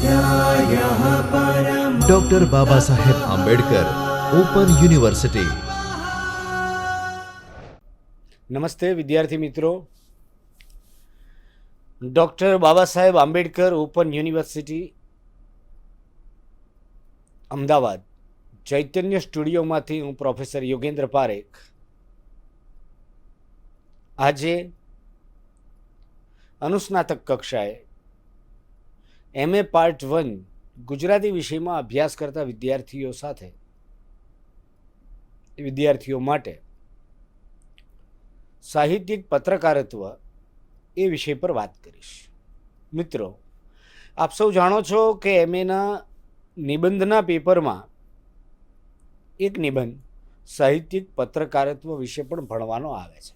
स्वाध्यायः परमः। Doctor Baba Saheb Ambedkar open university. નમસ્તે વિદ્યાર્થી મિત્રો, doctor Baba Saheb Ambedkar open university Ahmedabad ચૈતન્ય સ્ટુડિયોમાંથી હું પ્રોફેસર યોગેન્દ્ર પારેખ આજે અનુસ્નાતક કક્ષાએ MA પાર્ટ 1 ગુજરાતી વિષયમાં અભ્યાસ કરતા વિદ્યાર્થીઓ માટે સાહિત્યિક પત્રકારત્વ એ વિષય પર વાત કરીશ। મિત્રો, આપ સૌ જાણો છો કે MAના નિબંધના પેપરમાં એક નિબંધ સાહિત્યિક પત્રકારત્વ વિશે પણ ભણવાનો આવે છે।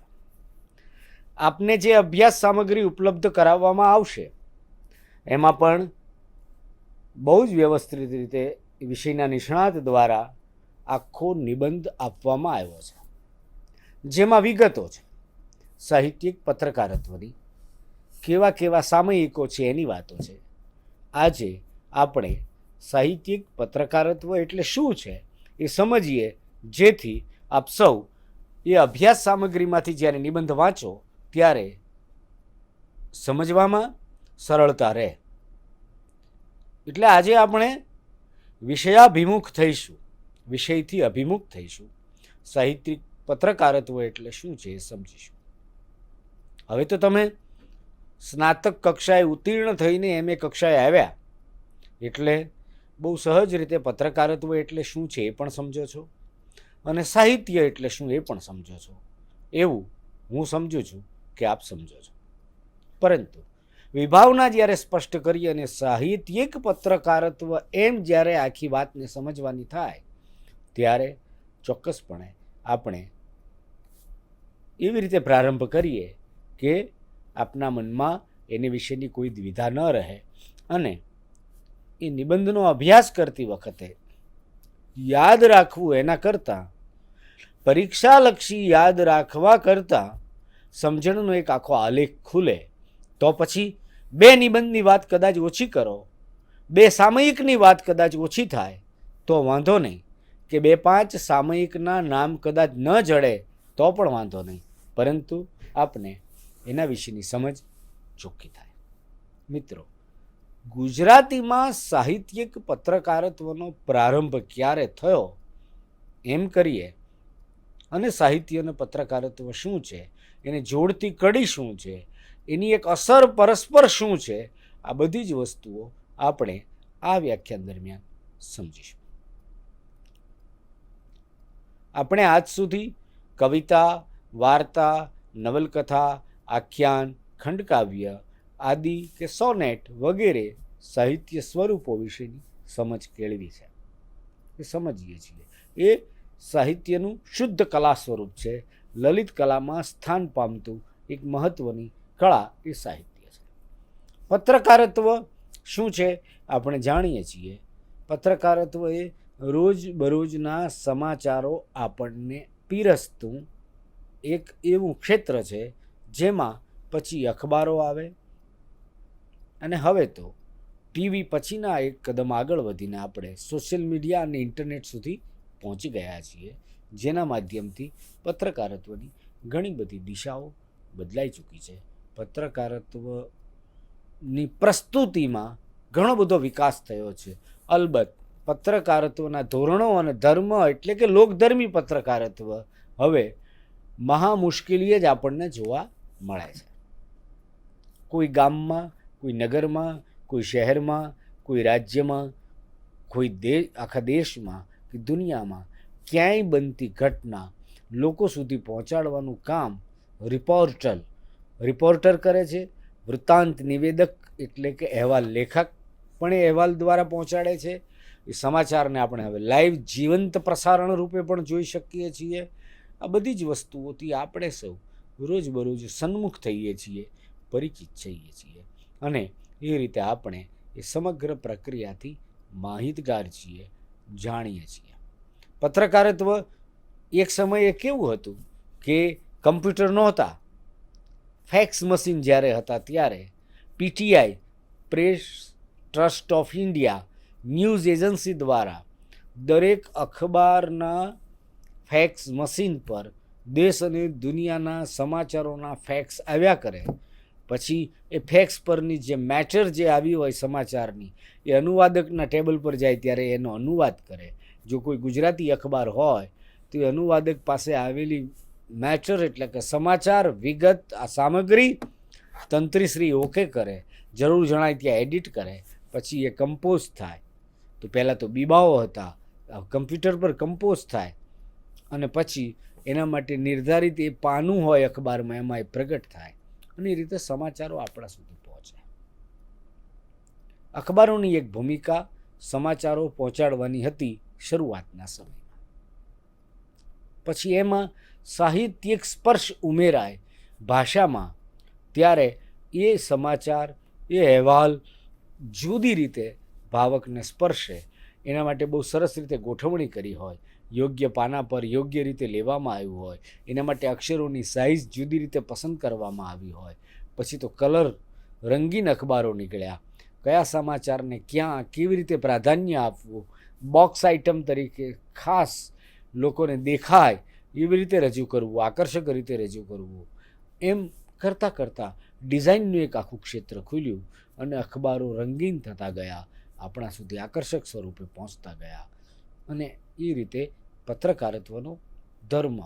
આપને જે અભ્યાસ સામગ્રી ઉપલબ્ધ કરાવવામાં આવશે એમાં પણ બહુ જ વ્યવસ્થિત રીતે વિષયના નિષ્ણાત દ્વારા આખો નિબંધ આપવામાં આવ્યો છે, જેમાં વિગતો છે સાહિત્યિક પત્રકારત્વની, કેવા કેવા સામયિકો છે એની વાતો છે। આજે આપણે સાહિત્યિક પત્રકારત્વ એટલે શું છે એ સમજીએ, જેથી આપ સૌ એ અભ્યાસ સામગ્રીમાંથી જ્યારે નિબંધ વાંચો ત્યારે સમજવામાં સરળતા રહે। એટલે આજે આપણે વિષયાભિમુખ થઈશું, વિષયથી અભિમુખ થઈશું, સાહિત્યિક પત્રકારત્વ એટલે શું છે એ સમજીશું। હવે તો તમે સ્નાતક કક્ષાએ ઉત્તીર્ણ થઈને MA કક્ષાએ આવ્યા એટલે બહુ સહજ રીતે પત્રકારત્વ એટલે શું છે એ પણ સમજો છો અને સાહિત્ય એટલે શું એ પણ સમજો છો, એવું હું સમજું છું કે આપ સમજો છો। પરંતુ વિભાવના જ્યારે સ્પષ્ટ કરી અને સાહિત્યિક પત્રકારત્વ એમ જ્યારે આખી વાતને સમજવાની થાય ત્યારે ચોક્કસપણે આપણે એવી રીતે પ્રારંભ કરીએ કે આપના મનમાં એની વિશેની કોઈ દ્વિધા ન રહે અને એ નિબંધનો અભ્યાસ કરતી વખતે યાદ રાખવું એના કરતાં, પરીક્ષાલક્ષી યાદ રાખવા કરતાં સમજણનો એક આખો આલેખ ખુલે તો પછી 2 નિબંધની વાત કદાચ ઓછી કરો, 2 સામયિકની વાત કદાચ ઓછી થાય તો વાંધો નહીં, કે 2-5 સામયિકના નામ કદાચ ન જડે તો પણ વાંધો નહીં, પરંતુ આપને એના વિશેની સમજ ચોખ્ખી થાય। મિત્રો, ગુજરાતીમાં સાહિત્યિક પત્રકારત્વનો પ્રારંભ ક્યારે થયો એમ કરીએ અને સાહિત્ય અને પત્રકારત્વ શું છે, એને જોડતી કડી શું છે, એની એક અસર પરસ્પર શું છે, આ બધી જ વસ્તુઓ આપણે આ વ્યાખ્યાન દરમિયાન સમજીશું। આપણે આજ સુધી કવિતા, વાર્તા, નવલકથા, આખ્યાન, ખંડકાવ્ય આદિ કે સોનેટ વગેરે સાહિત્ય સ્વરૂપો વિશેની સમજ કેળવી છે, એ સમજીએ છીએ। એ સાહિત્યનું શુદ્ધ કલા સ્વરૂપ છે, લલિત કલામાં સ્થાન પામતું એક મહત્વની કળા એ સાહિત્ય છે। પત્રકારત્વ શું છે આપણે જાણીએ છીએ। પત્રકારત્વ એ રોજબરોજના સમાચારો આપણને પીરસતું એક એવું ક્ષેત્ર છે જેમાં પછી અખબારો આવે અને હવે તો ટીવી પછીના એક કદમ આગળ વધીને આપણે સોશિયલ મીડિયા અને ઇન્ટરનેટ સુધી પહોંચી ગયા છીએ, જેના માધ્યમથી પત્રકારત્વની ઘણી બધી દિશાઓ બદલાઈ ચૂકી છે। પત્રકારત્વની પ્રસ્તુતિમાં ઘણો બધો વિકાસ થયો છે। અલબત્ત પત્રકારત્વના ધોરણો અને ધર્મ એટલે કે લોકધર્મી પત્રકારત્વ હવે મહા મુશ્કેલીએ જ આપણને જોવા મળે છે। કોઈ ગામમાં, કોઈ નગરમાં, કોઈ શહેરમાં, કોઈ રાજ્યમાં, કોઈ આખા દેશમાં કે દુનિયામાં ક્યાંય બનતી ઘટના લોકો સુધી પહોંચાડવાનું કામ રિપોર્ટર કરે છે। વૃત્તાંત નિવેદક એટલે કે અહેવાલ લેખક પણ એ અહેવાલ દ્વારા પહોંચાડે છે। એ સમાચારને આપણે હવે લાઈવ જીવંત પ્રસારણ રૂપે પણ જોઈ શકીએ છીએ। આ બધી જ વસ્તુઓથી આપણે સૌ રોજબરોજ સન્મુખ થઈએ છીએ, પરિચિત થઈએ છીએ અને એ રીતે આપણે એ સમગ્ર પ્રક્રિયાથી માહિતગાર છીએ, જાણીએ છીએ। પત્રકારત્વ એક સમયે કેવું હતું કે કમ્પ્યુટર નહોતા, ફેક્સ મશીન જ્યારે હતા ત્યારે PTI press trust of India news agency દ્વારા દરેક અખબારના ફેક્સ મશીન પર દેશ અને દુનિયાના સમાચારોના ફેક્સ આવ્યા કરે. પછી એ ફેક્સ પરની જે મેટર જે આવી હોય સમાચારની એ અનુવાદકના ટેબલ પર જાય ત્યારે એનો અનુવાદ કરે. જો કોઈ ગુજરાતી અખબાર હોય તો એ અનુવાદક પાસે આવેલી મેટર એટલે કે સમાચાર વિગત આ સામગ્રી તંત્રીશ્રી ઓકે કરે, જરૂર જણાય ત્યાં એડિટ કરે, પછી એ કમ્પોઝ થાય. તો પહેલાં તો બીબાઓ હતા, કમ્પ્યુટર પર કમ્પોઝ થાય અને પછી એના માટે નિર્ધારિત એ પાનું હોય અખબારમાં એમાં એ પ્રગટ થાય અને એ રીતે સમાચારો આપણા સુધી પહોંચે. અખબારોની એક ભૂમિકા સમાચારો પહોંચાડવાની હતી શરૂઆતના સમયમાં. પછી એમાં સાહિત્યિક સ્પર્શ ઉમેરાય ભાષામાં ત્યારે એ સમાચાર એ અહેવાલ જુદી રીતે ભાવકને સ્પર્શે એના માટે બહુ સરસ રીતે ગોઠવણી કરી હોય, યોગ્ય પાના પર યોગ્ય રીતે લેવામાં આવ્યું હોય, એના માટે અક્ષરોની સાઇઝ જુદી રીતે પસંદ કરવામાં આવી હોય. પછી તો કલર રંગીન અખબારો નીકળ્યા, કયા સમાચારને ક્યાં કેવી રીતે પ્રાધાન્ય આપવું, બોક્સ આઇટમ તરીકે ખાસ લોકોને દેખાય એવી રીતે રજૂ કરવું, આકર્ષક રીતે રજૂ કરવું. એમ કરતાં કરતાં ડિઝાઇનનું એક આખું ક્ષેત્ર ખુલ્યું અને અખબારો રંગીન થતા ગયા, આપણા સુધી આકર્ષક સ્વરૂપે પહોંચતા ગયા અને એ રીતે પત્રકારત્વનો ધર્મ,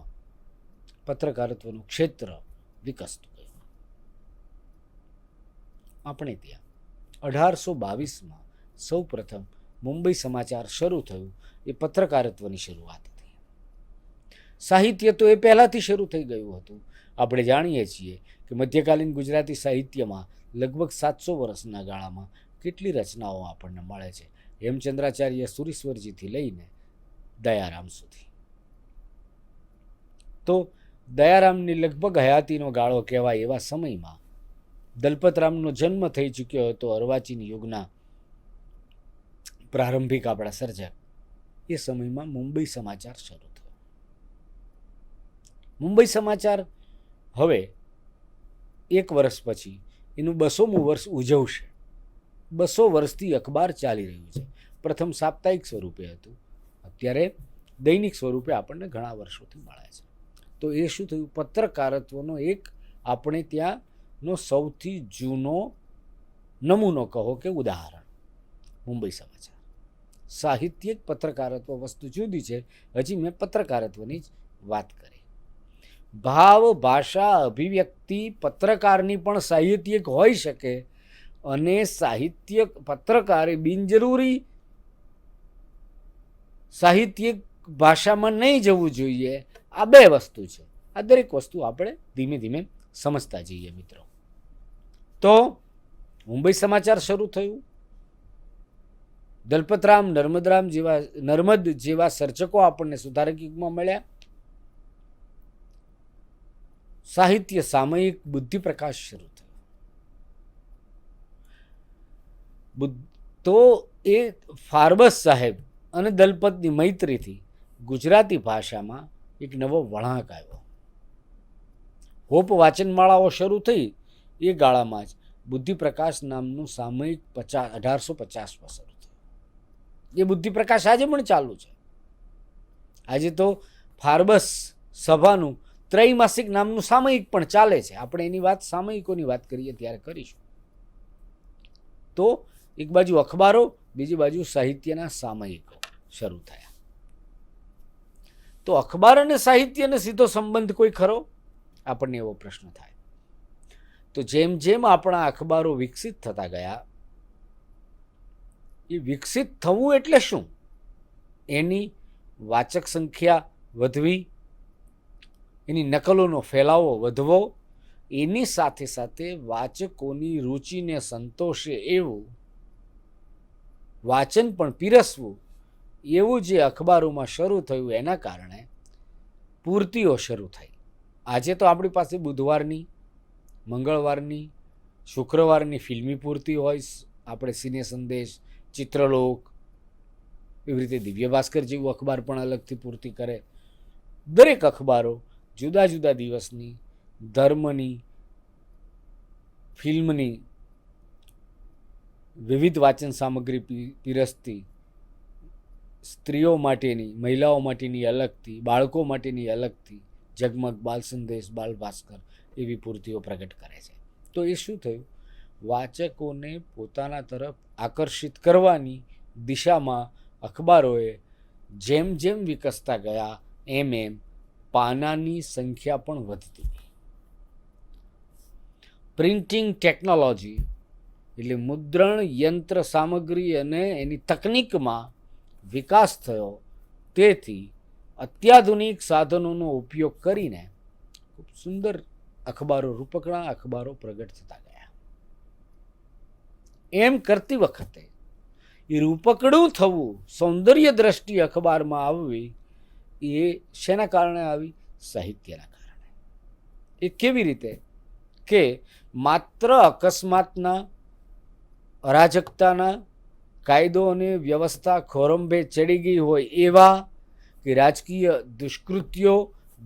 પત્રકારત્વનું ક્ષેત્ર વિકસતું ગયું. આપણે ત્યાં 1822માં સૌ પ્રથમ મુંબઈ સમાચાર શરૂ થયું. એ પત્રકારત્વની શરૂઆત હતી. સાહિત્ય તો એ પહેલાંથી શરૂ થઈ ગયું હતું. આપણે જાણીએ છીએ કે મધ્યકાલીન ગુજરાતી સાહિત્યમાં લગભગ 700 વર્ષના ગાળામાં કેટલી રચનાઓ આપણને મળે છે. હેમચંદ્રાચાર્ય સુરીશ્વરજીથી લઈને દયારામ સુધી. તો દયારામની લગભગ હયાતીનો ગાળો કહેવાય એવા સમયમાં દલપતરામનો જન્મ થઈ ચૂક્યો હતો. અર્વાચીન યુગના પ્રારંભિક આપણા સર્જક. એ સમયમાં મુંબઈ સમાચાર શરૂ થયો. મુંબઈ સમાચાર હવે 1 વર્ષ પછી એનું 200મું વર્ષ ઉજવશે. 200 વર્ષથી અખબાર ચાલી રહ્યું છે. પ્રથમ સાપ્તાહિક સ્વરૂપે હતું, અત્યારે દૈનિક સ્વરૂપે આપણને ઘણા વર્ષોથી મળે છે. તો એ શું થયું? પત્રકારત્વનો એક આપણે ત્યાંનો સૌથી જૂનો નમૂનો કહો કે ઉદાહરણ મુંબઈ સમાચાર. સાહિત્યિક પત્રકારત્વ વસ્તુ જુદી છે. હજી મેં પત્રકારત્વની જ વાત કરી. ભાવ, ભાષા, અભિવ્યક્તિ પત્રકારની પણ સાહિત્યિક હોઈ શકે અને સાહિત્યિક પત્રકારે બિનજરૂરી સાહિત્યિક ભાષામાં નહીં જવું જોઈએ. આ 2 વસ્તુ છે. આ દરેક વસ્તુ આપણે ધીમે ધીમે સમજતા જઈએ મિત્રો. તો મુંબઈ સમાચાર શરૂ થયું. દલપતરામ, નર્મદ જેવા સર્જકો આપણને સુધારક યુગમાં મળ્યા. સાહિત્ય સામયિક બુદ્ધિપ્રકાશ શરૂ થયો. તો એ ફારબસ સાહેબ અને દલપતની મૈત્રીથી ગુજરાતી ભાષામાં એક નવો વળાંક આવ્યો. હોપ વાચનમાળાઓ શરૂ થઈ એ ગાળામાં જ બુદ્ધિપ્રકાશ નામનું સામયિક 1850માં શરૂ થયું. એ બુદ્ધિપ્રકાશ આજે પણ ચાલુ છે. આજે તો ફારબસ સભાનું ત્રૈમાસિક નામનું સામયિક પણ ચાલે છે. આપણે એની વાત સામયિકોની વાત કરીએ ત્યારે કરીશું. તો એક બાજુ અખબારો, બીજી બાજુ સાહિત્યના સામયિકો શરૂ થયા. તો અખબાર અને સાહિત્યને સીધો સંબંધ કોઈ ખરો? આપણને એવો પ્રશ્ન થાય. તો જેમ જેમ આપણા અખબારો વિકસિત થતા ગયા, એ વિકસિત થવું એટલે શું? એની વાચક સંખ્યા વધવી, એની નકલોનો ફેલાવો વધવો, એની સાથે સાથે વાચકોની રુચિને સંતોષે એવું વાચન પણ પીરસવું, એવું જે અખબારોમાં શરૂ થયું એના કારણે પૂર્તિઓ શરૂ થઈ. આજે તો આપણી પાસે બુધવારની, મંગળવારની, શુક્રવારની ફિલ્મી પૂર્તિ હોય. આપણે સિને સંદેશ, ચિત્રલોક, એવી રીતે દિવ્ય ભાસ્કર જેવું અખબાર પણ અલગથી પૂર્તિ કરે. દરેક અખબારો જુદા જુદા દિવસની, ધર્મની, ફિલ્મની, વિવિધ વાંચન સામગ્રી પીરસતી, સ્ત્રીઓ માટેની, મહિલાઓ માટેની અલગથી, બાળકો માટેની અલગથી ઝગમગ, બાલ સંદેશ, બાલ ભાસ્કર એવી પૂર્તિઓ પ્રગટ કરે છે. તો એ શું થયું? વાચકોને પોતાના તરફ આકર્ષિત કરવાની દિશામાં અખબારોએ જેમ જેમ વિકસતા ગયા એમ એમ પાનાની સંખ્યા પણ વધતી ગઈ. પ્રિન્ટિંગ ટેકનોલોજી એટલે મુદ્રણ યંત્ર સામગ્રી અને એની તકનિકમાં વિકાસ થયો. તેથી અત્યાધુનિક સાધનોનો ઉપયોગ કરીને ખૂબ સુંદર અખબારો, રૂપકડા અખબારો પ્રગટ થતા ગયા. એમ કરતી વખતે એ રૂપકડું થવું, સૌંદર્ય દ્રષ્ટિ અખબારમાં આવવી, એ શેના કારણે આવી? સાહિત્યના કારણે. એ કેવી રીતે? કે માત્ર અકસ્માતના, અરાજકતાના, કાયદો અને વ્યવસ્થા ખોરંભે ચડી ગઈ હોય એવા, કે રાજકીય દુષ્કૃત્યો,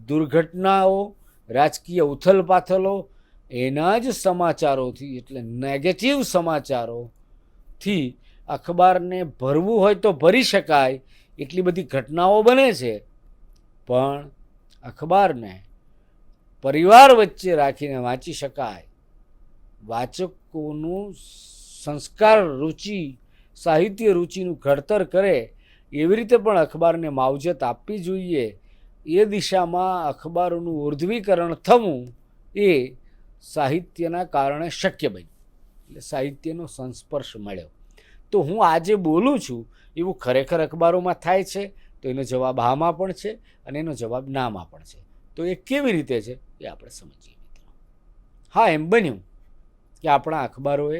દુર્ઘટનાઓ, રાજકીય ઉથલપાથલો એના જ સમાચારોથી, એટલે નેગેટિવ સમાચારોથી અખબારને ભરવું હોય તો ભરી શકાય એટલી બધી ઘટનાઓ બને છે. પણ અખબારને પરિવાર વચ્ચે રાખીને વાંચી શકાય, વાચકોનું સંસ્કાર રુચિ, સાહિત્ય રુચિનું ઘડતર કરે એવી રીતે પણ અખબારને માવજત આપવી જોઈએ. એ દિશામાં અખબારોનું ઉર્ધ્વીકરણ થવું એ સાહિત્યના કારણે શક્ય બન્યું. એટલે સાહિત્યનો સંસ્પર્શ મળ્યો. તો હું આજે બોલું છું એવું ખરેખર અખબારોમાં થાય છે? તો એનો જવાબ હામાં પણ છે અને એનો જવાબ નામાં પણ છે. તો એ કેવી રીતે છે એ આપણે સમજીએ મિત્રો. હા, એમ બન્યું કે આપણા અખબારોએ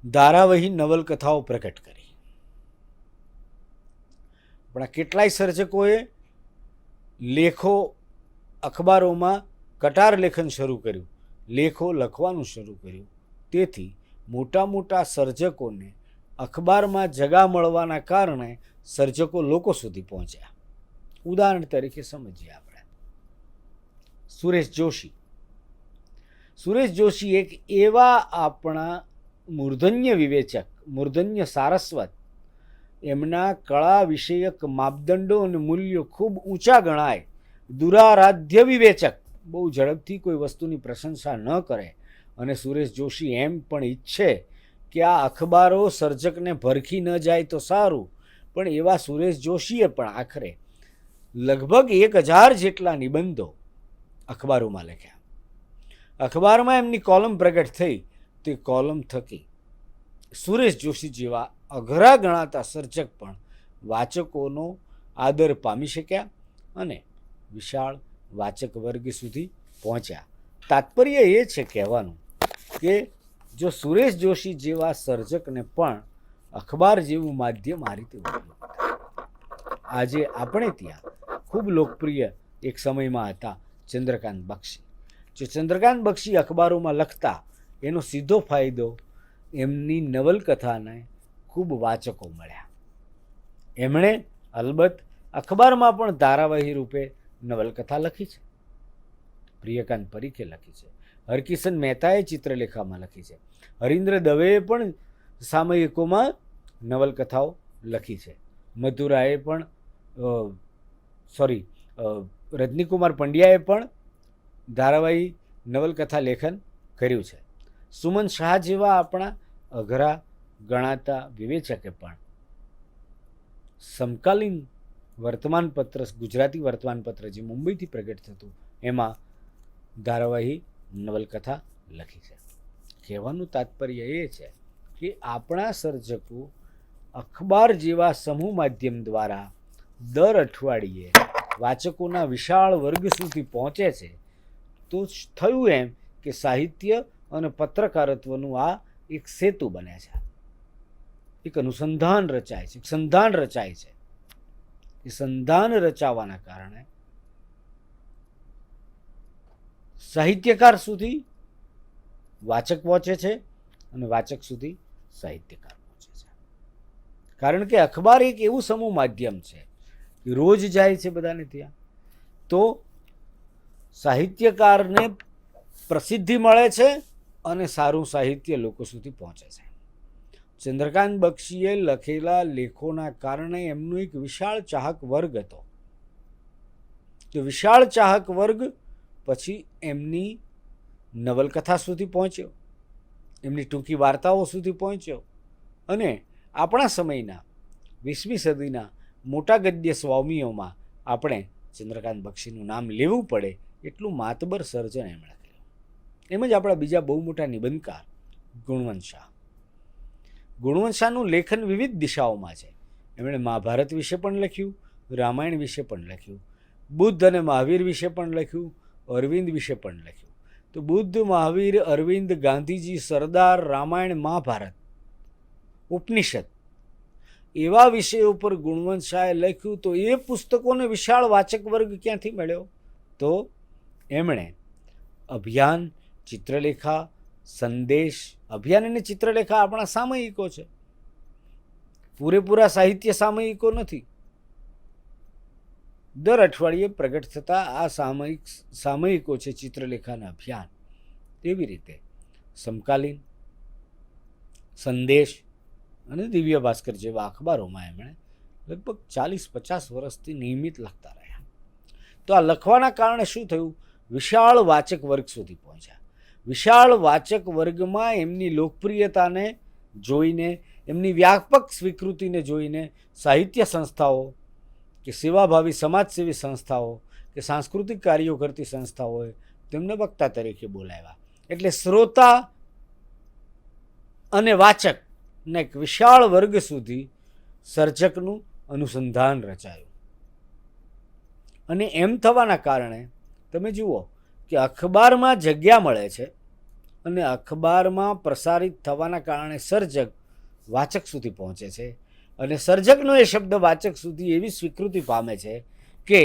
ધારાવાહી નવલકથાઓ પ્રગટ કરી. આપણા કેટલાય સર્જકોએ લેખો, અખબારોમાં કટાર લેખન શરૂ કર્યું, લેખો લખવાનું શરૂ કર્યું. તેથી મોટા મોટા સર્જકોને અખબારમાં જગા મળવાના કારણે સર્જકો લોકો સુધી પહોંચ્યા. ઉદાહરણ તરીકે સમજીએ આપણે. સુરેશ જોશી. સુરેશ જોશી એક એવા આપણા મૂર્ધન્ય વિવેચક, મૂર્ધન્ય સારસ્વત, એમના કળા વિષયક માપદંડો અને મૂલ્યો ખૂબ ઊંચા ગણાય, દુરારાધ્ય વિવેચક, બહુ ઝડપથી કોઈ વસ્તુની પ્રશંસા ન કરે. અને સુરેશ જોશી એમ પણ ઈચ્છે કે આ અખબારો સર્જકને ભરખી ન જાય તો સારું. પણ એવા સુરેશ જોશીએ પણ આખરે લગભગ 1000 જેટલા નિબંધો અખબારોમાં લખ્યા. અખબારમાં એમની કોલમ પ્રગટ થઈ. તે કોલમ થકી સુરેશ જોશી જેવા અઘરા ગણાતા સર્જક પણ વાચકોનો આદર પામી શક્યા અને વિશાળ વાચક વર્ગ સુધી પહોંચ્યા. તાત્પર્ય એ છે કહેવાનું કે જો સુરેશ જોશી જેવા સર્જકને પણ અખબાર જેવું માધ્યમ આ રીતે ઉપયોગ થાય. આજે આપણે ત્યાં ખૂબ લોકપ્રિય એક સમયમાં હતા ચંદ્રકાંત બક્ષી. જો ચંદ્રકાંત બક્ષી અખબારોમાં લખતા, એનો સીધો ફાયદો એમની નવલકથાને ખૂબ વાચકો મળ્યા. એમણે અલબત્ત અખબારમાં પણ ધારાવાહી રૂપે નવલકથા લખી છે. પ્રિયકાંત પરીખે લખી છે, હરકિશન મહેતાએ ચિત્રલેખામાં લખી છે, હરીન્દ્ર દવેએ પણ સામયિકોમાં નવલકથાઓ લખી છે, મધુરાએ પણ રજનીકુમાર પંડ્યાએ પણ ધારાવાહી નવલકથા લેખન કર્યું છે. સુમન શાહ જેવા આપણા અઘરા ગણાતા વિવેચકે પણ સમકાલીન વર્તમાનપત્ર, ગુજરાતી વર્તમાનપત્ર જે મુંબઈથી પ્રગટ થતું, એમાં ધારાવાહી નવલકથા લખી છે. કહેવાનું તાત્પર્ય એ છે કે આપણા સર્જકો અખબાર જેવા સમૂહ માધ્યમ દ્વારા દર અઠવાડિયે વાચકોના વિશાળ વર્ગ સુધી પહોંચે છે. તો થયું એમ કે સાહિત્ય અને પત્રકારત્વનું આ એક સેતુ બને છે, એક અનુસંધાન રચાય છે, એક સંધાન રચાય છે. એ સંધાન રચાવાના કારણે સાહિત્યકાર સુધી વાચક પહોંચે છે અને વાચક સુધી સાહિત્યકાર પહોંચે છે. કારણ કે અખબાર એક એવું સમૂહ માધ્યમ છે કે રોજ જાય છે બધાને ત્યાં. તો સાહિત્યકારને પ્રસિદ્ધિ મળે છે અને સારું સાહિત્ય લોકો સુધી પહોંચે છે. ચંદ્રકાંત બક્ષીએ લખેલા લેખોના કારણે એમનો એક વિશાળ ચાહક વર્ગ હતો. તો વિશાળ ચાહક વર્ગ પછી એમની નવલકથા સુધી પહોંચ્યો, એમની ટૂંકી વાર્તાઓ સુધી પહોંચ્યો અને આપણા સમયના 20મી સદીના મોટા ગદ્ય સ્વામીઓમાં આપણે ચંદ્રકાંત બક્ષીનું નામ લેવું પડે એટલું માતબર સર્જન એમણે કર્યું. એમ જ આપણા બીજા બહુ મોટા નિબંધકાર ગુણવંત શાહ. ગુણવંત શાહનું લેખન વિવિધ દિશાઓમાં છે. એમણે મહાભારત વિશે પણ લખ્યું, રામાયણ વિશે પણ લખ્યું, બુદ્ધ અને મહાવીર વિશે પણ લખ્યું, અરવિંદ વિશે પણ લખ્યું. તો બુદ્ધ, મહાવીર, અરવિંદ, ગાંધીજી, સરદાર, રામાયણ, મહાભારત, ઉપનિષદ એવા વિષયો પર ગુણવંત શાહે લખ્યું. તો એ પુસ્તકોને વિશાળ વાચક વર્ગ ક્યાંથી મળ્યો? તો એમણે અભિયાન, ચિત્રલેખા, સંદેશ, અભિયાન અને ચિત્રલેખા આપણા સામયિકો છે, પૂરેપૂરા સાહિત્ય સામયિકો નથી. દર અઠવાડિયે પ્રગટ થતા આ સામયિકો છે ચિત્રલેખા અને અભિયાન. એવી રીતે સમકાલીન, સંદેશ અને દિવ્ય ભાસ્કર જેવા અખબારોમાં એમણે લગભગ 40-50 વર્ષથી નિયમિત લખતા રહ્યા. તો આ લખવાના કારણે શું થયું? વિશાળ વાચક વર્ગ સુધી પહોંચ્યા. વિશાળ વાચક વર્ગમાં એમની લોકપ્રિયતાને જોઈને, એમની વ્યાપક સ્વીકૃતિને જોઈને સાહિત્ય સંસ્થાઓ કે સેવાભાવી સમાજસેવી સંસ્થાઓ કે સાંસ્કૃતિક કાર્યો કરતી સંસ્થાઓએ તેમને વક્તા તરીકે બોલાવ્યા. એટલે શ્રોતા અને વાચક ને એક વિશાળ વર્ગ સુધી સર્જકનું અનુસંધાન રચાયું. અને એમ થવાના કારણે તમે જુઓ કે અખબારમાં જગ્યા મળે છે અને અખબારમાં પ્રસારિત થવાના કારણે સર્જક વાચક સુધી પહોંચે છે અને સર્જકનો એ શબ્દ વાચક સુધી એવી સ્વીકૃતિ પામે છે કે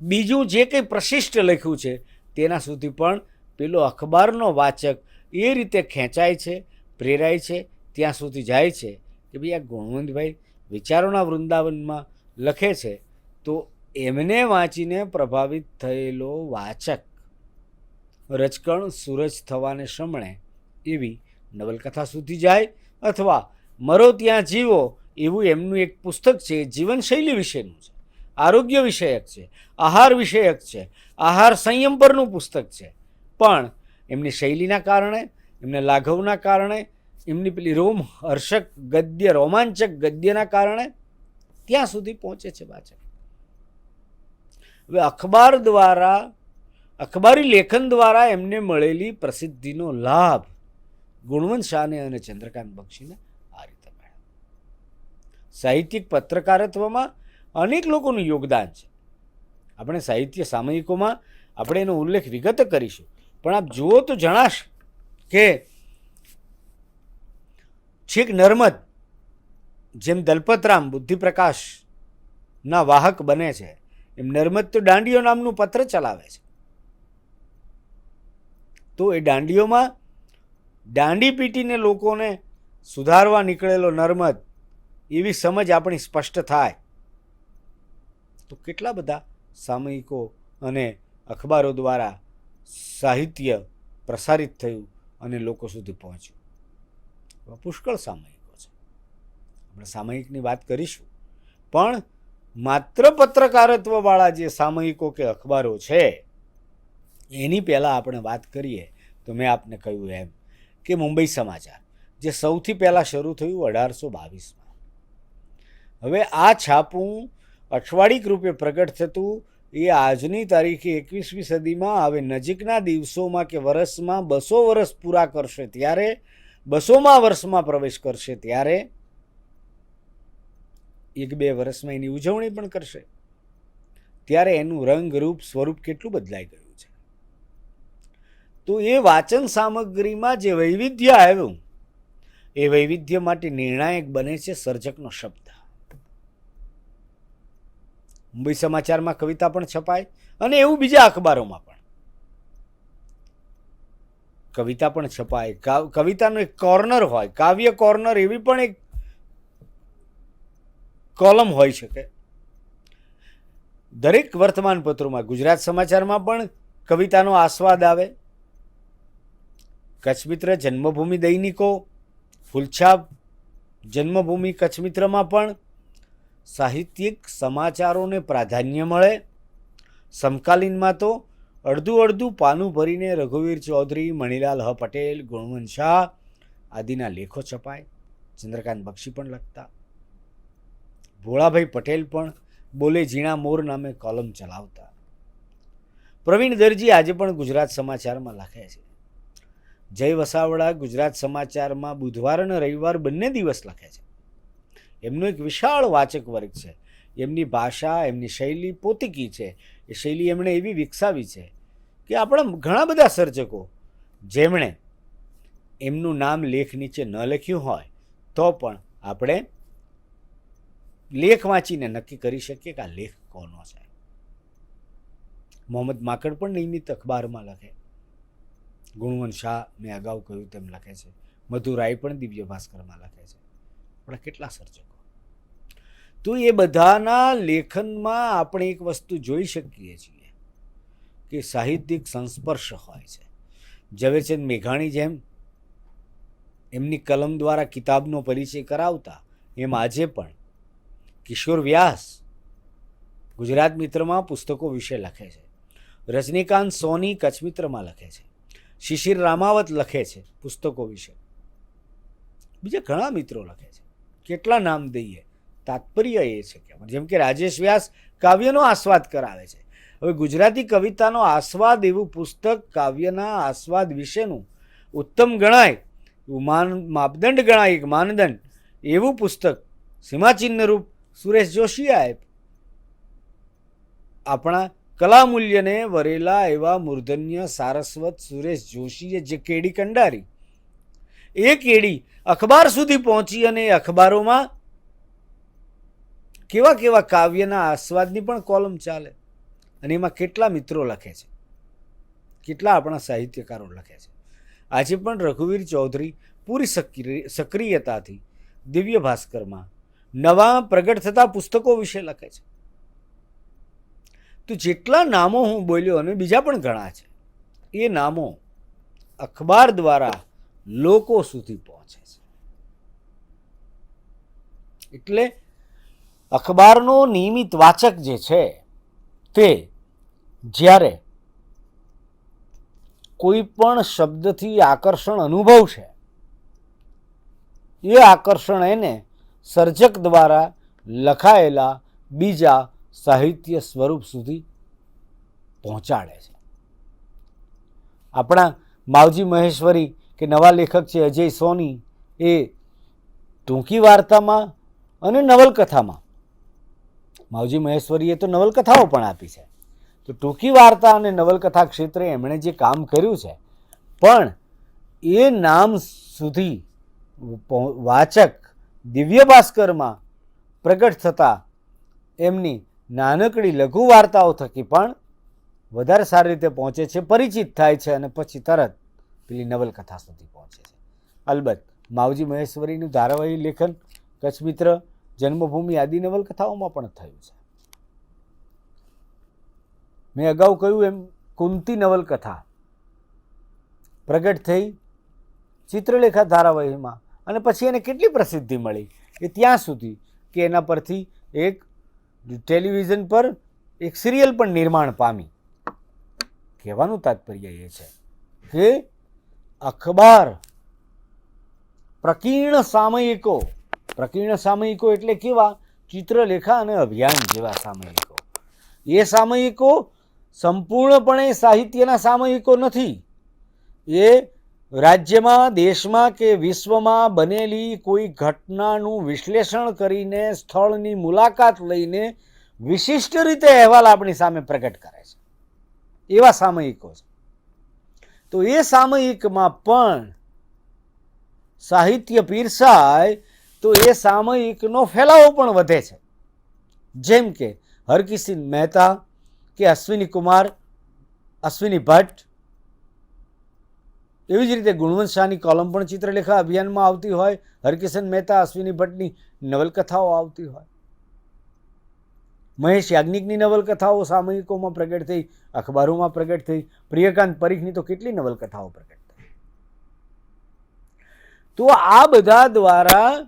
બીજું જે કંઈ પ્રશિષ્ટ લખ્યું છે તેના સુધી પણ પેલો અખબારનો વાચક એ રીતે ખેંચાય છે, પ્રેરાય છે, ત્યાં સુધી જાય છે કે ભાઈ આ ગુણવંતભાઈ વિચારોના વૃંદાવનમાં લખે છે. તો એમને વાંચીને પ્રભાવિત થયેલો વાચક રચકણ સૂરજ થવાને સમણે એવી નવલકથા સુધી જાય, અથવા મરો ત્યાં જીવો એવું એમનું એક પુસ્તક છે, જીવનશૈલી વિશેનું છે, આરોગ્ય વિષયક છે, આહાર વિષયક છે, આહાર સંયમ પરનું પુસ્તક છે. પણ એમની શૈલીના કારણે, એમને લાઘવના કારણે, એમની પેલી હર્ષક ગદ્ય, રોમાંચક ગદ્યના કારણે ત્યાં સુધી પહોંચે છે વાચક. હવે અખબારી લેખન દ્વારા એમને મળેલી પ્રસિદ્ધિનો લાભ ગુણવંત શાહને અને ચંદ્રકાંત બક્ષીને આ રીતે મળ્યો. સાહિત્યિક પત્રકારત્વમાં અનેક લોકોનું યોગદાન છે. આપણે સાહિત્ય સામયિકોમાં આપણે એનો ઉલ્લેખ વિગતે કરીશું, પણ આપ જુઓ તો જણાશે કે છેક નર્મદ, જેમ દલપતરામ બુદ્ધિપ્રકાશના વાહક બને છે, એમ નર્મદ તો દાંડીઓ નામનું પત્ર ચલાવે છે. તો એ દાંડીઓમાં દાંડી પીટીને લોકોને સુધારવા નીકળેલો નર્મદ એવી સમજ આપણી સ્પષ્ટ થાય. તો કેટલા બધા સામયિકો અને અખબારો દ્વારા સાહિત્ય પ્રસારિત થયું અને લોકો સુધી પહોંચ્યું. પુષ્કળ સામયિકો છે. આપણે સામયિકની વાત કરીશું, પણ માત્ર પત્રકારત્વવાળા જે સામયિકો કે અખબારો છે એની પહેલાં આપણે વાત કરીએ તો મેં આપને કહ્યું એમ કે મુંબઈ સમાચાર, જે સૌથી પહેલાં શરૂ થયું 1822માં. હવે આ છાપું અઠવાડિક રૂપે પ્રગટ થતું એ આજની તારીખે 21મી સદીમાં હવે નજીકના દિવસોમાં કે વર્ષમાં 200 વર્ષ પૂરા કરશે, ત્યારે 200મા વર્ષમાં પ્રવેશ કરશે, ત્યારે 1-2 વર્ષમાં એની ઉજવણી પણ કરશે, ત્યારે એનું રંગ, રૂપ, સ્વરૂપ કેટલું બદલાઈ ગયું છે. તો એ વાચન સામગ્રીમાં જે વૈવિધ્ય આવ્યું એ વૈવિધ્ય માટે નિર્ણાયક બને છે સર્જકનો શબ્દ. મુંબઈ સમાચારમાં કવિતા પણ છપાય અને એવું બીજા અખબારોમાં પણ કવિતા પણ છપાય. કવિતાનો એક કોર્નર હોય, કાવ્ય કોર્નર એવી પણ એક કોલમ હોઈ શકે. દરેક વર્તમાનપત્રોમાં, ગુજરાત સમાચારમાં પણ કવિતાનો આસ્વાદ આવે, કચ્છમિત્ર જન્મભૂમિ દૈનિકો, ફૂલછાપ જન્મભૂમિ કચ્છમિત્રમાં પણ સાહિત્યિક સમાચારોને પ્રાધાન્ય મળે. સમકાલીનમાં તો અડધું પાનું ભરીને રઘુવીર ચૌધરી, મણિલાલ હ પટેલ, ગુણવંત શાહ આદિના લેખો છપાય. ચંદ્રકાંત બક્ષી પણ લખતા. ભોળાભાઈ પટેલ પણ બોલે ઝીણા મોર નામે કોલમ ચલાવતા. પ્રવીણ દરજી આજે પણ ગુજરાત સમાચારમાં લખે છે. જય વસાવડા ગુજરાત સમાચારમાં બુધવાર અને રવિવાર બંને દિવસ લખે છે. એમનો એક વિશાળ વાચક વર્ગ છે. એમની ભાષા, એમની શૈલી પોતીકી છે. એ શૈલી એમણે એવી વિકસાવી છે કે આપણા ઘણા બધા સર્જકો જેમણે એમનું નામ લેખ નીચે ન લખ્યું હોય તો પણ આપણે લેખ વાંચીને નક્કી કરી શકીએ કે આ લેખ કોનો છે. મોહમ્મદ માકડ પણ નિયમિત અખબારમાં લખે. ગુણવંત શાહ મેં અગાઉ કહ્યું તેમ લખે છે. મધુ રાય પણ દિવ્ય ભાસ્કરમાં લખે છે. પણ કેટલા સર્જકો! તો એ બધાના લેખનમાં આપણે એક વસ્તુ જોઈ શકીએ છીએ કે સાહિત્યિક સંસ્પર્શ હોય છે. ઝવેરચંદ મેઘાણી જેમ એમની કલમ દ્વારા કિતાબનો પરિચય કરાવતા, એમ આજે પણ કિશોર વ્યાસ ગુજરાત મિત્રમાં પુસ્તકો વિશે લખે છે. રજનીકાંત સોની કચ્છમિત્રમાં લખે છે. શિશિર રામાવત લખે છે પુસ્તકો વિશે. બીજા ઘણા મિત્રો લખે છે. કેટલા નામ દઈએ, તાત્પર્ય એ છે કે જેમ કે રાજેશ વ્યાસ કાવ્યનો આસ્વાદ કરાવે છે. હવે ગુજરાતી કવિતાનો આસ્વાદ એવું પુસ્તક, કાવ્યના આસ્વાદ વિશેનું ઉત્તમ ગણાય, માપદંડ ગણાય, એક માનદંડ એવું પુસ્તક સીમાચિહ્ન રૂપ સુરેશ જોશીએ આપ્યું. આપણા કલામૂલ્યને વરેલા એવા મૂર્ધન્ય સારસ્વત સુરેશ જોશીએ જે કેડી કંડારી, એ કેડી અખબાર સુધી પહોંચી અને અખબારોમાં કેવા કેવા કાવ્યના આસ્વાદની પણ કોલમ ચાલે. અને એમાં કેટલા મિત્રો લખે છે, કેટલા આપણા સાહિત્યકારો લખે છે. આજે પણ રઘુવીર ચૌધરી પૂરી સક્રિયતાથી દિવ્ય ભાસ્કરમાં નવા પ્રગટ થતા પુસ્તકો વિશે લખે છે. તો જેટલા નામો હું બોલ્યો અને બીજા પણ ઘણા છે, એ નામો અખબાર દ્વારા લોકો સુધી પહોંચે છે. એટલે અખબારનો નિયમિત વાચક જે છે તે જ્યારે કોઈ પણ શબ્દથી આકર્ષણ અનુભવશે, એ આકર્ષણ એને સર્જક દ્વારા લખાયેલા બીજા સાહિત્ય સ્વરૂપ સુધી પહોંચાડે છે. આપણા માવજી મહેશ્વરી કે નવા લેખક છે અજય સોની, એ ટૂંકી વાર્તામાં અને નવલકથામાં, માવજી મહેશ્વરીએ તો નવલકથાઓ પણ આપી છે, તો ટૂંકી વાર્તા અને નવલકથા ક્ષેત્રે એમણે જે કામ કર્યું છે, પણ એ નામ સુધી વાચક દિવ્ય ભાસ્કરમાં પ્રગટ થતા એમની નાનકડી લઘુ વાર્તાઓ થકી પણ વધારે સારી રીતે પહોંચે છે, પરિચિત થાય છે અને પછી તરત પેલી નવલકથા સુધી પહોંચે છે. અલબત્ત માવજી મહેશ્વરીનું ધારાવાહી લેખન કચ્છમિત્ર, જન્મભૂમિ આદિ નવલકથાઓમાં પણ થયું છે. મેં અગાઉ કહ્યું એમ કુંતી નવલકથા પ્રગટ થઈ ચિત્રલેખા ધારાવાહીમાં અને પછી એને કેટલી પ્રસિદ્ધિ મળી એ ત્યાં સુધી કે એના પરથી એક ટેલિવિઝન પર એક સિરિયલ પણ નિર્માણ પામી. કહેવાનું તાત્પર્ય એ છે કે અખબાર પ્રકીર્ણ સામયિકો એટલે કેવા? ચિત્રલેખા અને અભિયાન જેવા સામયિકો. એ સામયિકો સંપૂર્ણપણે સાહિત્યના સામયિકો નથી. એ રાજ્યમાં, દેશમાં કે વિશ્વમાં બનેલી કોઈ ઘટનાનું વિશ્લેષણ કરીને, સ્થળની મુલાકાત લઈને વિશિષ્ટ રીતે અહેવાલ આપણી સામે પ્રગટ કરે છે, એવા સામયિકો છે. તો એ સામયિકમાં પણ સાહિત્ય પીરસાય તો એ સામયિકનો ફેલાવો પણ વધે છે. જેમ કે હરકિશન મહેતા કે અશ્વિની કુમાર, અશ્વિની ભટ્ટ, એવી જ રીતે ગુણવંત શાહની કોલમ પણ ચિત્રલેખા અભિયાનમાં આવતી હોય, હરકિશન મહેતા, અશ્વિની ભટ્ટની નવલકથાઓ આવતી હોય, મહેશ યાજ્ઞિકની નવલકથાઓ સામયિકોમાં પ્રગટ થઈ, અખબારોમાં પ્રગટ થઈ, પ્રિયકાંત પરીખની તો કેટલી નવલકથાઓ પ્રગટ થઈ. તો આ બધા દ્વારા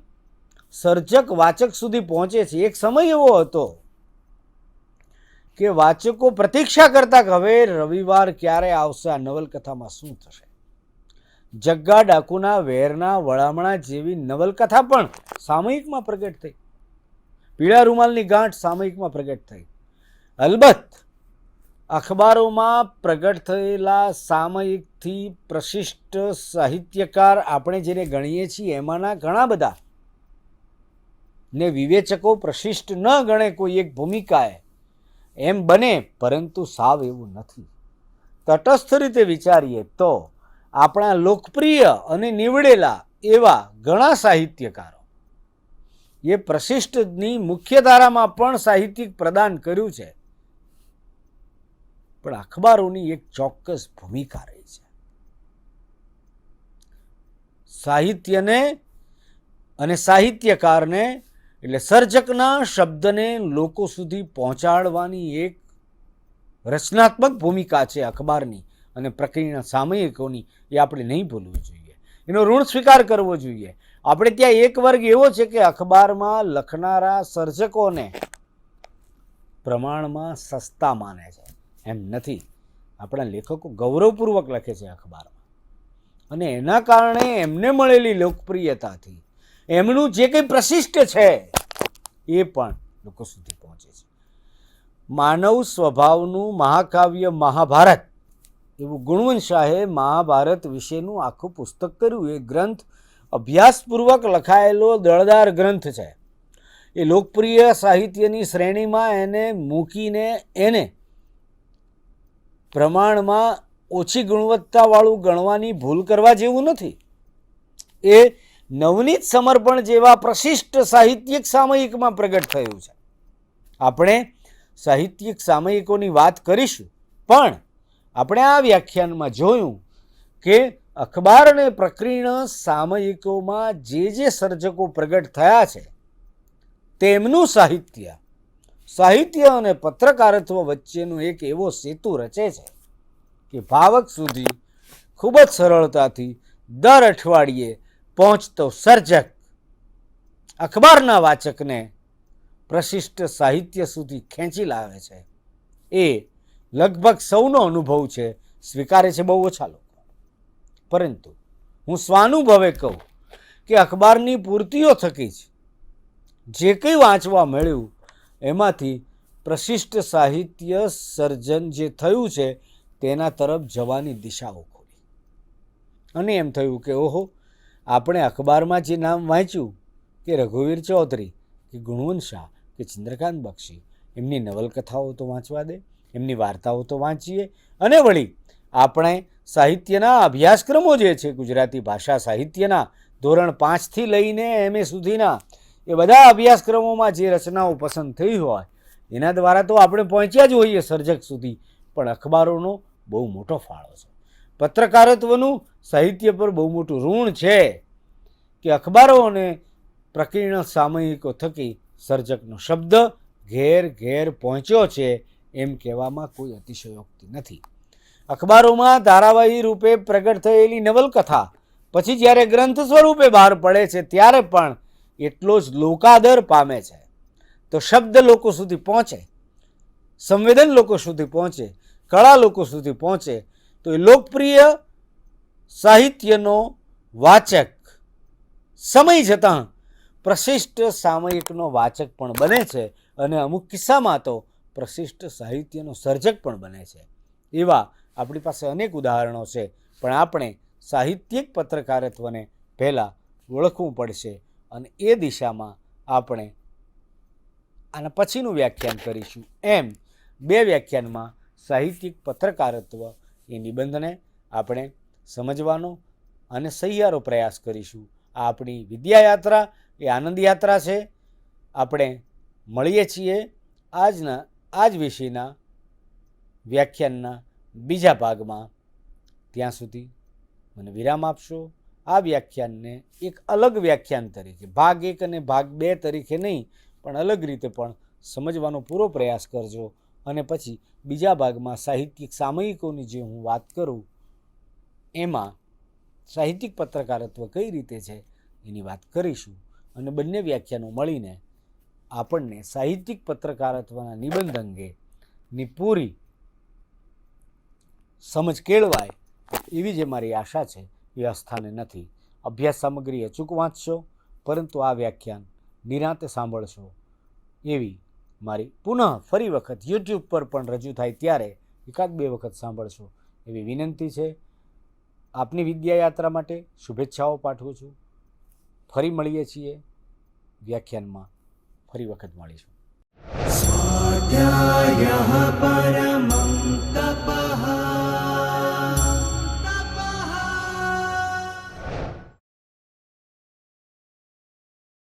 સર્જક વાચક સુધી પહોંચે છે. એક સમય એવો હતો કે વાચકો પ્રતીક્ષા કરતા કે હવે રવિવાર ક્યારે આવશે, આ નવલકથામાં શું થશે. જગ્ગા ડાકુના વેરના વળામણા જેવી નવલકથા પણ સામયિકમાં પ્રગટ થઈ. પીળા રૂમાલની ગાંઠ સામયિકમાં પ્રગટ થઈ. અલબત્ત અખબારોમાં પ્રગટ થયેલા સામયિકથી પ્રશિષ્ટ સાહિત્યકાર આપણે જેને ગણીએ છીએ એમાંના ઘણા બધા ને વિવેચકો પ્રશિષ્ટ ન ગણે કોઈ એક ભૂમિકાએ એમ બને, પરંતુ સાવ એવું નથી. તટસ્થ રીતે વિચારીએ તો આપણા લોકપ્રિય અને નીવડેલા એવા ઘણા સાહિત્યકારો એ પ્રશિષ્ટની મુખ્ય ધારામાં પણ સાહિત્યિક પ્રદાન કર્યું છે, પણ અખબારોની એક ચોક્કસ ભૂમિકા રહી છે. સાહિત્યને અને સાહિત્યકારને એટલે સર્જકના શબ્દને લોકો સુધી પહોંચાડવાની એક રચનાત્મક ભૂમિકા છે અખબારની અને પ્રક્રિયા સામયિકોની. એ આપણે નહીં ભૂલવું જોઈએ, એનો ઋણ સ્વીકાર કરવો જોઈએ. આપણે ત્યાં એક વર્ગ એવો છે કે અખબારમાં લખનારા સર્જકોને પ્રમાણમાં સસ્તા માને છે. એમ નથી. આપણા લેખકો ગૌરવપૂર્વક લખે છે અખબારમાં, અને એના કારણે એમને મળેલી લોકપ્રિયતાથી એમનું જે કંઈ પ્રશિષ્ટ છે એ પણ લોકો સુધી પહોંચે છે. માનવ સ્વભાવનું મહાકાવ્ય મહાભારત એવું ગુણવંત શાહે મહાભારત વિશેનું આખું પુસ્તક કર્યું. એ ગ્રંથ અભ્યાસપૂર્વક લખાયેલો દળદાર ગ્રંથ છે. એ લોકપ્રિય સાહિત્યની શ્રેણીમાં એને મૂકીને એને પ્રમાણમાં ઓછી ગુણવત્તાવાળું ગણવાની ભૂલ કરવા જેવું નથી. એ નવનીત સમર્પણ જેવા પ્રશિષ્ટ સાહિત્યિક સામયિકમાં પ્રગટ થયું છે. આપણે સાહિત્યિક સામયિકોની વાત કરીશું, પણ આપણે આ વ્યાખ્યાનમાં જોયું કે અખબાર અને પ્રકીર્ણ સામયિકોમાં જે સર્જકો પ્રગટ થયા છે તેમનું સાહિત્ય અને પત્રકારત્વ વચ્ચેનો એક એવો સેતુ રચે છે કે ભાવક સુધી ખૂબ જ સરળતાથી દર અઠવાડિયે પહોંચતો સર્જક અખબારના વાચકને પ્રશિષ્ટ સાહિત્ય સુધી ખેંચી લાવે છે. એ લગભગ સૌનો અનુભવ છે, સ્વીકારે છે બહુ ઓછા લોકો. પરંતુ હું સ્વાનુભવે કહું કે અખબારની પૂર્તિઓ થકી જ જે કંઈ વાંચવા મળ્યું એમાંથી પ્રશિષ્ટ સાહિત્ય સર્જન જે થયું છે તેના તરફ જવાની દિશાઓ ખોલી. અને એમ થયું કે ઓહો, આપણે અખબારમાં જે નામ વાંચ્યું કે રઘુવીર ચૌધરી કે ગુણવંત શાહ કે ચંદ્રકાંત બક્ષી, એમની નવલકથાઓ તો વાંચવા દે, એમની વાર્તાઓ તો વાંચીએ. અને વળી આપણે સાહિત્યના અભ્યાસક્રમો જે છે ગુજરાતી ભાષા સાહિત્યના ધોરણ 5થી લઈને MA સુધીના એ બધા અભ્યાસક્રમોમાં જે રચનાઓ પસંદ થઈ હોય એના દ્વારા તો આપણે પહોંચ્યા જ હોઈએ સર્જક સુધી. પણ અખબારોનો બહુ મોટો ફાળો છે. પત્રકારત્વનું સાહિત્ય પર બહુ મોટું ઋણ છે કે અખબારો અને પ્રકીર્ણ સામયિકો થકી સર્જકનો શબ્દ ઘેર ઘેર પહોંચ્યો છે એમ કહેવામાં કોઈ અતિશયોક્તિ નથી. અખબારોમાં ધારાવાહી રૂપે પ્રગટ થયેલી નવલકથા પછી જ્યારે ગ્રંથ સ્વરૂપે બહાર પડે છે ત્યારે પણ એટલો જ લોકાદર પામે છે. તો શબ્દ લોકો સુધી પહોંચે, સંવેદન લોકો સુધી પહોંચે, કળા લોકો સુધી પહોંચે, તો એ લોકપ્રિય સાહિત્યનો વાચક સમય જતાં પ્રશિષ્ટ સામયિકનો વાચક પણ બને છે, અને અમુક કિસ્સામાં તો પ્રશિષ્ટ સાહિત્યનો સર્જક પણ બને છે. એવા આપણી પાસે અનેક ઉદાહરણો છે. પણ આપણે સાહિત્યિક પત્રકારત્વને પહેલાં ઓળખવું પડશે, અને એ દિશામાં આપણે આના પછીનું વ્યાખ્યાન કરીશું. એમ 2 વ્યાખ્યાનમાં સાહિત્યિક પત્રકારત્વ એ નિબંધને આપણે સમજવાનો અને સહિયારો પ્રયાસ કરીશું. આ આપણી વિદ્યાયાત્રા એ આનંદ યાત્રા છે. આપણે મળીએ છીએ આ જ વિષયના વ્યાખ્યાનના બીજા ભાગમાં. ત્યાં સુધી મને વિરામ આપશો. આ વ્યાખ્યાનને એક અલગ વ્યાખ્યાન તરીકે ભાગ 1 અને ભાગ 2 તરીકે નહીં, પણ અલગ રીતે પણ સમજવાનો પૂરો પ્રયાસ કરજો. અને પછી બીજા ભાગમાં સાહિત્યિક સામયિકોની જે હું વાત કરું એમાં સાહિત્યિક પત્રકારત્વ કઈ રીતે છે એની વાત કરીશું. અને બંને વ્યાખ્યાનો મળીને આપણને સાહિત્યિક પત્રકારત્વના નિબંધ અંગેની પૂરી સમજ કેળવાય એવી જે મારી આશા છે એ અસ્થાને નથી. અભ્યાસ સામગ્રી અચૂક વાંચશો, પરંતુ આ વ્યાખ્યાન નિરાંતે સાંભળશો એવી મારી ફરી વખત યુટ્યુબ પર પણ રજૂ થાય ત્યારે એકાદ બે વખત સાંભળશો એવી વિનંતી છે. આપની વિદ્યાયાત્રા માટે શુભેચ્છાઓ પાઠવું છું. ફરી મળીએ છીએ વ્યાખ્યાનમાં, ફરી વખત મળીશું. स्वाध्यायः परमः